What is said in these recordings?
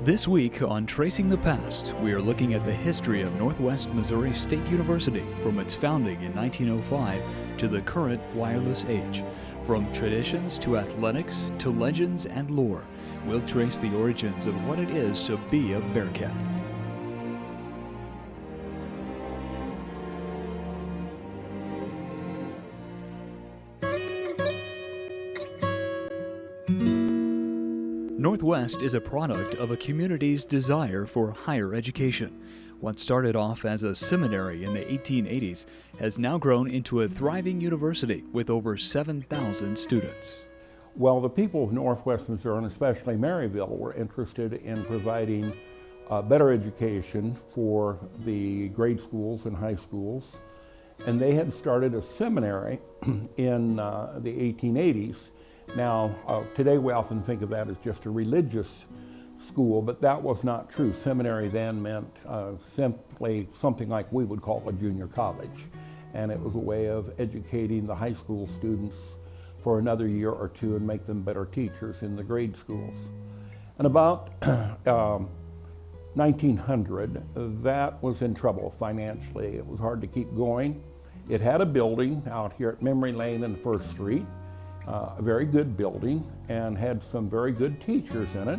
This week on Tracing the Past, we are looking at the history of Northwest Missouri State University from its founding in 1905 to the current wireless age. From traditions to athletics to legends and lore, we'll trace the origins of what it is to be a Bearcat. Northwest is a product of a community's desire for higher education. What started off as a seminary in the 1880s has now grown into a thriving university with over 7,000 students. Well, the people of Northwest Missouri, and especially Maryville, were interested in providing better education for the grade schools and high schools. And they had started a seminary in the 1880s. Now, today we often think of that as just a religious school, but that was not true. Seminary then meant simply something like we would call a junior college. And it was a way of educating the high school students for another year or two and make them better teachers in the grade schools. And about 1900, that was in trouble financially. It was hard to keep going. It had a building out here at Memory Lane and First Street. A very good building and had some very good teachers in it,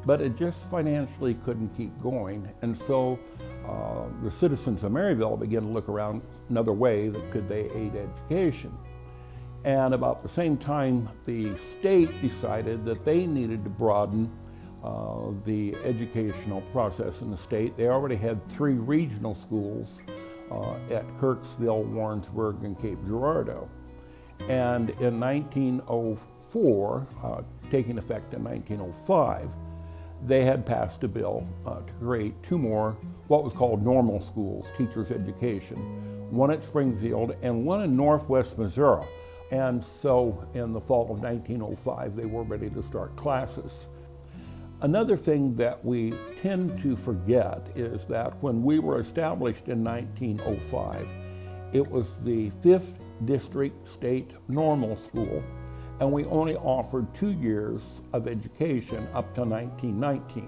but it just financially couldn't keep going. And so the citizens of Maryville began to look around another way that could they aid education. And about the same time, the state decided that they needed to broaden the educational process in the state. They already had 3 regional schools at Kirksville, Warrensburg, and Cape Girardeau. And in 1904, taking effect in 1905, they had passed a bill to create 2 more, what was called normal schools, teachers' education, one at Springfield and one in Northwest Missouri. And so in the fall of 1905, they were ready to start classes. Another thing that we tend to forget is that when we were established in 1905, it was the 5th District State Normal School, and we only offered 2 years of education up to 1919,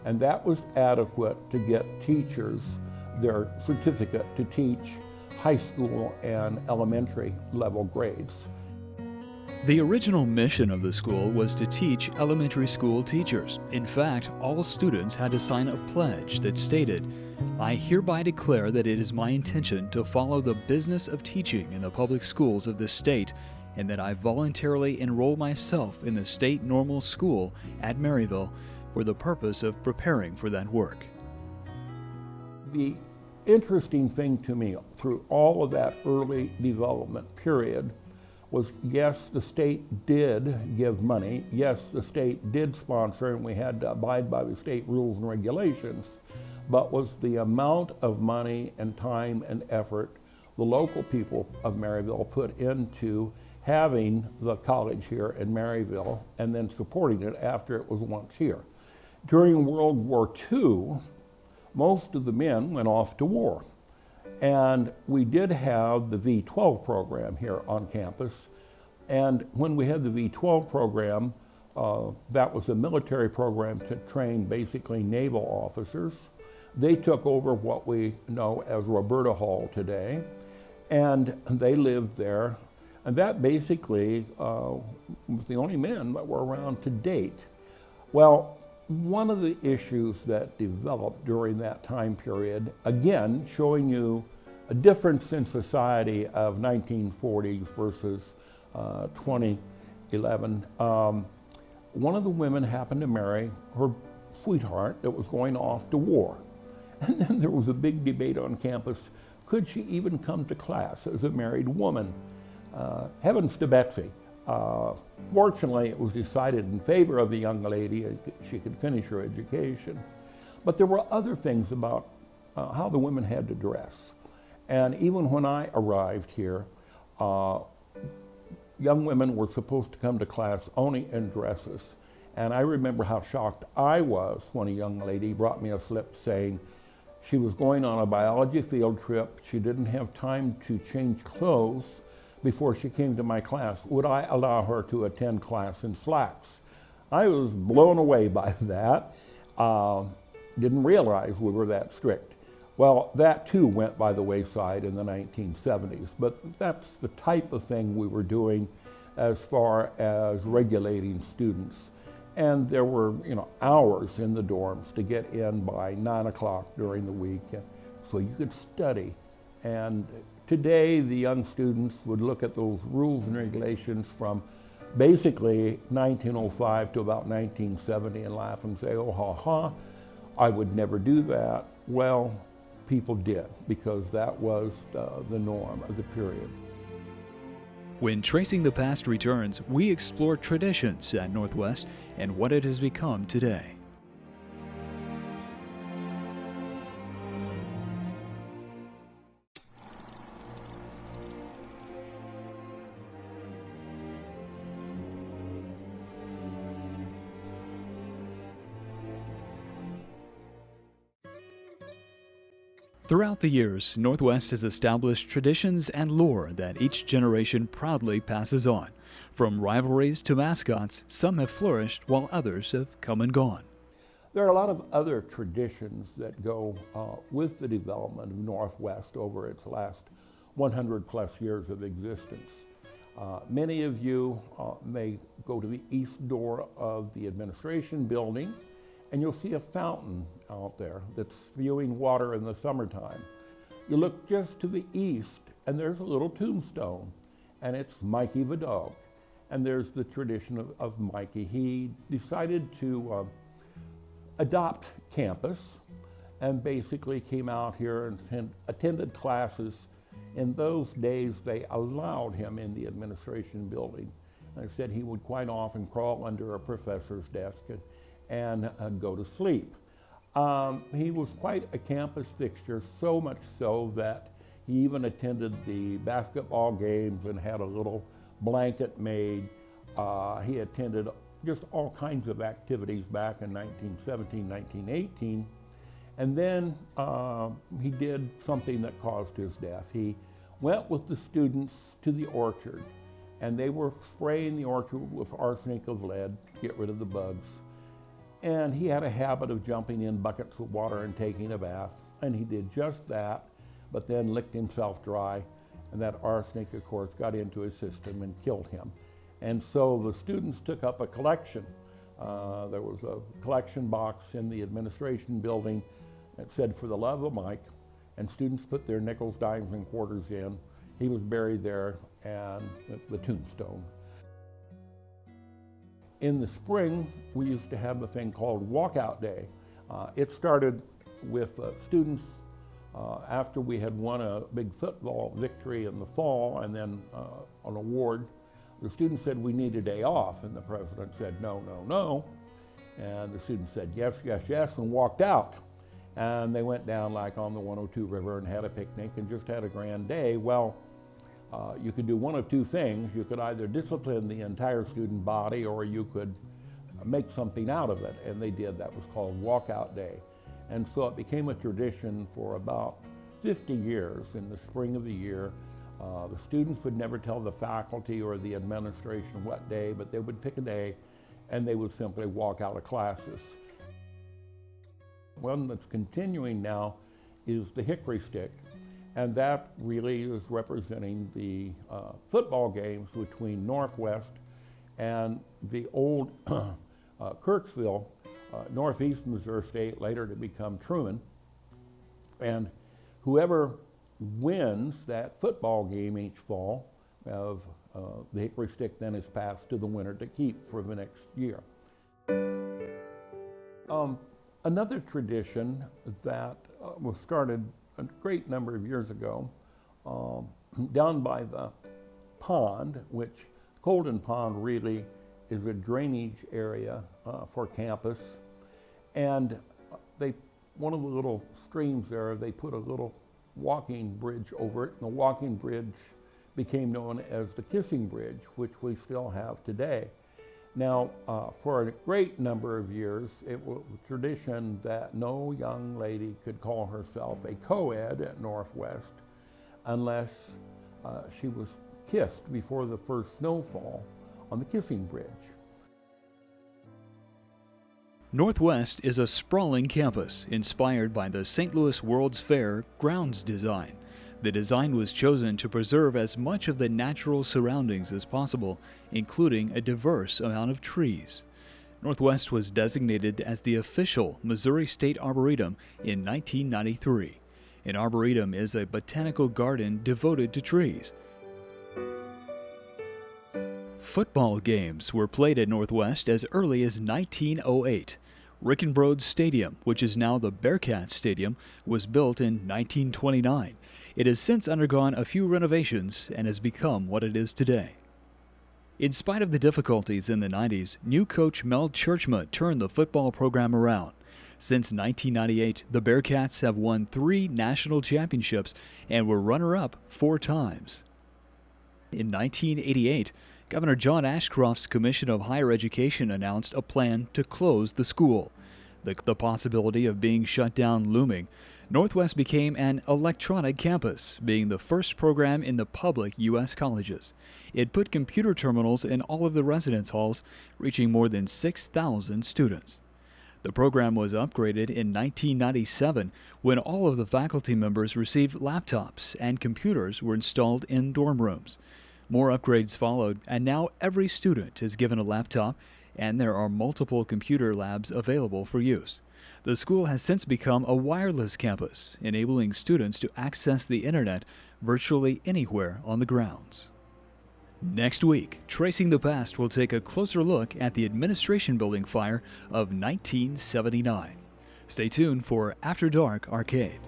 and that was adequate to get teachers their certificate to teach high school and elementary level grades. The original mission of the school was to teach elementary school teachers. In fact, all students had to sign a pledge that stated, "I hereby declare that it is my intention to follow the business of teaching in the public schools of this state, and that I voluntarily enroll myself in the state normal school at Maryville for the purpose of preparing for that work." The interesting thing to me through all of that early development period was, yes, the state did give money. Yes, the state did sponsor, and we had to abide by the state rules and regulations. But was the amount of money and time and effort the local people of Maryville put into having the college here in Maryville and then supporting it after it was once here. During World War II, most of the men went off to war. And we did have the V-12 program here on campus. And when we had the V-12 program, that was a military program to train basically naval officers. They took over what we know as Roberta Hall today, and they lived there. And that basically was the only men that were around to date. Well, one of the issues that developed during that time period, again, showing you a difference in society of 1940s versus 2011, one of the women happened to marry her sweetheart that was going off to war. And then there was a big debate on campus, could she even come to class as a married woman? Heavens to Betsy. Fortunately, it was decided in favor of the young lady. She could finish her education. But there were other things about how the women had to dress. And even when I arrived here, young women were supposed to come to class only in dresses. And I remember how shocked I was when a young lady brought me a slip saying she was going on a biology field trip. She didn't have time to change clothes before she came to my class. Would I allow her to attend class in slacks? I was blown away by that. Didn't realize we were that strict. Well, that too went by the wayside in the 1970s, but that's the type of thing we were doing as far as regulating students. And there were, hours in the dorms to get in by 9 o'clock during the week, so you could study. And today, the young students would look at those rules and regulations from basically 1905 to about 1970 and laugh and say, oh, ha, ha, I would never do that. Well, people did, because that was the norm of the period. When Tracing the Past returns, we explore traditions at Northwest and what it has become today. Throughout the years, Northwest has established traditions and lore that each generation proudly passes on. From rivalries to mascots, some have flourished while others have come and gone. There are a lot of other traditions that go with the development of Northwest over its last 100 plus years of existence. Many of you may go to the east door of the administration building, and you'll see a fountain out there that's spewing water in the summertime. You look just to the east, and there's a little tombstone, and it's Mikey the dog. And there's the tradition of Mikey. He decided to adopt campus and basically came out here and attended classes. In those days, they allowed him in the administration building. I said he would quite often crawl under a professor's desk and go to sleep. He was quite a campus fixture, so much so that he even attended the basketball games and had a little blanket made. He attended just all kinds of activities back in 1917, 1918. And then he did something that caused his death. He went with the students to the orchard, and they were spraying the orchard with arsenic of lead to get rid of the bugs. And he had a habit of jumping in buckets of water and taking a bath, and he did just that, but then licked himself dry, and that arsenic, of course, got into his system and killed him. And so the students took up a collection. There was a collection box in the administration building that said, "For the love of Mike," and students put their nickels, dimes, and quarters in. He was buried there, and the tombstone. In the spring, we used to have a thing called Walkout Day. It started with students after we had won a big football victory in the fall and then an award. The students said we need a day off, and the president said no, no, no. And the students said yes, yes, yes, and walked out. And they went down like on the 102 River and had a picnic and just had a grand day. Well, you could do one of two things. You could either discipline the entire student body, or you could make something out of it, and they did. That was called Walkout Day. And so it became a tradition for about 50 years. In the spring of the year, the students would never tell the faculty or the administration what day, but they would pick a day and they would simply walk out of classes. One that's continuing now is the hickory stick. And that really is representing the football games between Northwest and the old Kirksville, Northeast Missouri State, later to become Truman. And whoever wins that football game each fall of the hickory stick then is passed to the winner to keep for the next year. Another tradition that was started a great number of years ago, down by the pond, which Colden Pond really is a drainage area for campus. And one of the little streams there, they put a little walking bridge over it, and the walking bridge became known as the Kissing Bridge, which we still have today. Now, for a great number of years, it was a tradition that no young lady could call herself a co-ed at Northwest unless she was kissed before the first snowfall on the Kissing Bridge. Northwest is a sprawling campus inspired by the St. Louis World's Fair grounds design. The design was chosen to preserve as much of the natural surroundings as possible, including a diverse amount of trees. Northwest was designated as the official Missouri State Arboretum in 1993. An arboretum is a botanical garden devoted to trees. Football games were played at Northwest as early as 1908. Rickenbrode Stadium, which is now the Bearcats Stadium, was built in 1929. It has since undergone a few renovations and has become what it is today. In spite of the difficulties in the 90s, new coach Mel Churchma turned the football program around. Since 1998, the Bearcats have won 3 national championships and were runner-up 4 times. In 1988, Governor John Ashcroft's Commission of Higher Education announced a plan to close the school. The possibility of being shut down looming, Northwest became an electronic campus, being the first program in the public U.S. colleges. It put computer terminals in all of the residence halls, reaching more than 6,000 students. The program was upgraded in 1997 when all of the faculty members received laptops and computers were installed in dorm rooms. More upgrades followed, and now every student is given a laptop, and there are multiple computer labs available for use. The school has since become a wireless campus, enabling students to access the internet virtually anywhere on the grounds. Next week, Tracing the Past will take a closer look at the administration building fire of 1979. Stay tuned for After Dark Arcade.